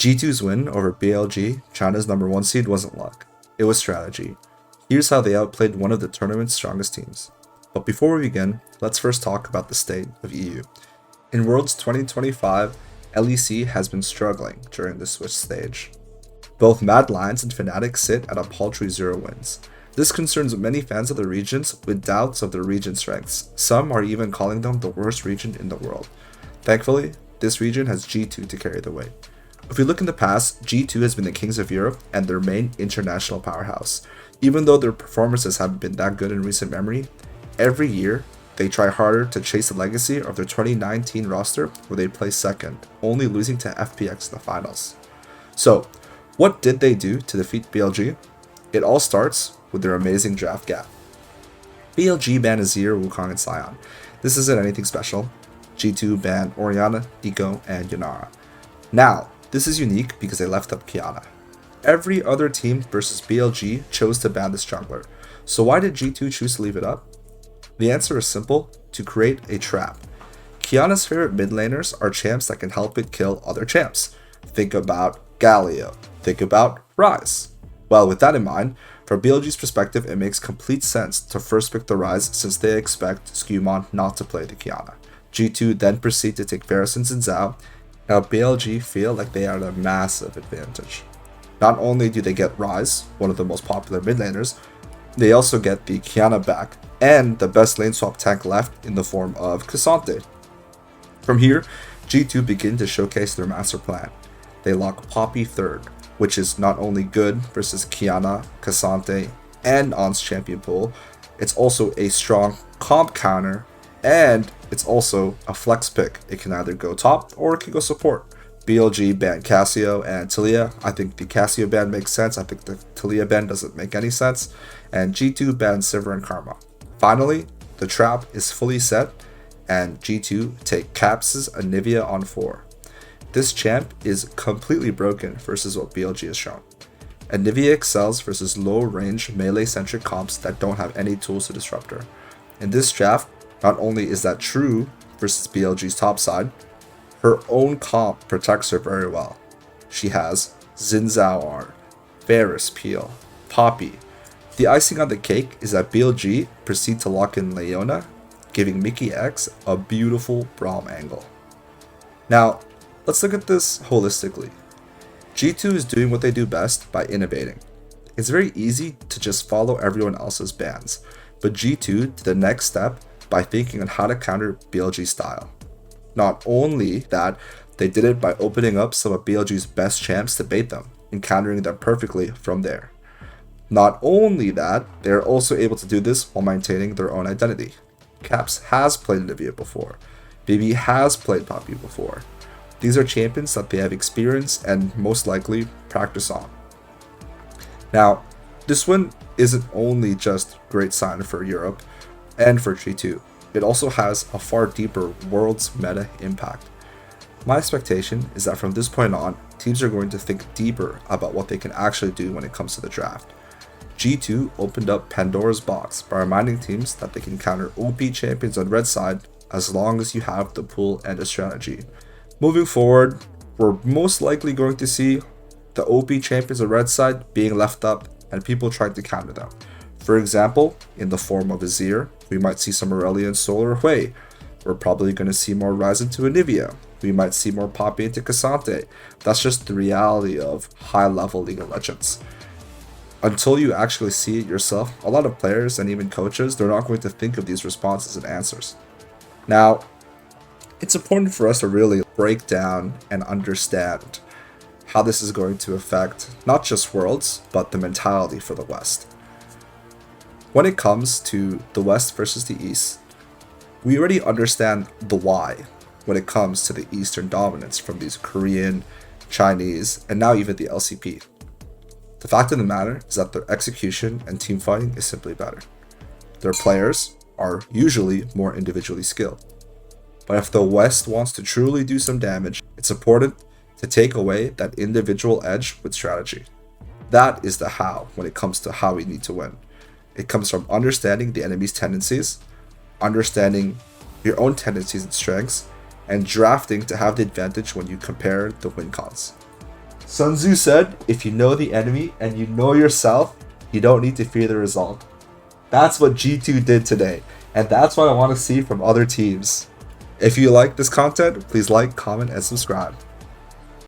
G2's win over BLG, China's #1 seed, wasn't luck. It was strategy. Here's how they outplayed one of the tournament's strongest teams. But before we begin, let's first talk about the state of EU. In Worlds 2025, LEC has been struggling during the Switch stage. Both Mad Lions and Fnatic sit at a paltry 0 wins. This concerns many fans of the regions with doubts of their region strengths. Some are even calling them the worst region in the world. Thankfully, this region has G2 to carry the weight. If we look in the past, G2 has been the kings of Europe and their main international powerhouse. Even though their performances haven't been that good in recent memory, every year they try harder to chase the legacy of their 2019 roster where they placed second, only losing to FPX in the finals. So, what did they do to defeat BLG? It all starts with their amazing draft gap. BLG banned Azir, Wukong, and Sion. This isn't anything special. G2 banned Orianna, Eco, and Yanara. Now, this is unique because they left up Kiana. Every other team versus BLG chose to ban this jungler. So why did G2 choose to leave it up? The answer is simple: to create a trap. Kiana's favorite mid laners are champs that can help it kill other champs. Think about Galio. Think about Ryze. Well, with that in mind, from BLG's perspective, it makes complete sense to first pick the Ryze since they expect Skewmon not to play the Kiana. G2 then proceed to take Varus and Zhao. Now BLG feel like they are at a massive advantage. Not only do they get Ryze, one of the most popular mid laners, they also get the Kiana back and the best lane swap tank left in the form of Cassante. From here, G2 begin to showcase their master plan. They lock Poppy third, which is not only good versus Kiana, Cassante, and On's champion pool, it's also a strong comp counter, and it's also a flex pick. It can either go top or it can go support. BLG banned Cassio and Talia. I think the Cassio ban makes sense. I think the Talia ban doesn't make any sense. And G2 banned Sivir and Karma. Finally, the trap is fully set, and G2 take Caps' Anivia on 4. This champ is completely broken versus what BLG has shown. Anivia excels versus low-range melee-centric comps that don't have any tools to disrupt her. In this draft, not only is that true versus BLG's top side, her own comp protects her very well. She has Xin Zhao R, Varus Peel, Poppy. The icing on the cake is that BLG proceed to lock in Leona, giving Mickey X a beautiful Braum angle. Now, let's look at this holistically. G2 is doing what they do best by innovating. It's very easy to just follow everyone else's bans, but G2 did the next step by thinking on how to counter BLG's style. Not only that, they did it by opening up some of BLG's best champs to bait them and countering them perfectly from there. Not only that, they are also able to do this while maintaining their own identity. Caps has played Anivia before. BB has played Poppy before. These are champions that they have experience and most likely practice on. Now, this win isn't only just a great sign for Europe and for G2. It also has a far deeper Worlds meta impact. My expectation is that from this point on, teams are going to think deeper about what they can actually do when it comes to the draft. G2 opened up Pandora's box by reminding teams that they can counter OP champions on red side as long as you have the pool and a strategy. Moving forward, we're most likely going to see the OP champions on red side being left up and people trying to counter them. For example, in the form of Azir, we might see some Aurelion Solar Hui. We're probably going to see more Ryze into Anivia. We might see more Poppy into Cassante. That's just the reality of high-level League of Legends. Until you actually see it yourself, a lot of players and even coaches, they're not going to think of these responses and answers. Now, it's important for us to really break down and understand how this is going to affect not just Worlds, but the mentality for the West. When it comes to the West versus the East, we already understand the why when it comes to the Eastern dominance from these Korean, Chinese, and now even the LCP. The fact of the matter is that their execution and team fighting is simply better. Their players are usually more individually skilled. But if the West wants to truly do some damage, it's important to take away that individual edge with strategy. That is the how when it comes to how we need to win. It comes from understanding the enemy's tendencies, understanding your own tendencies and strengths, and drafting to have the advantage when you compare the win cons. Sun Tzu said, if you know the enemy and you know yourself, you don't need to fear the result. That's what G2 did today, and that's what I want to see from other teams. If you like this content, please like, comment, and subscribe.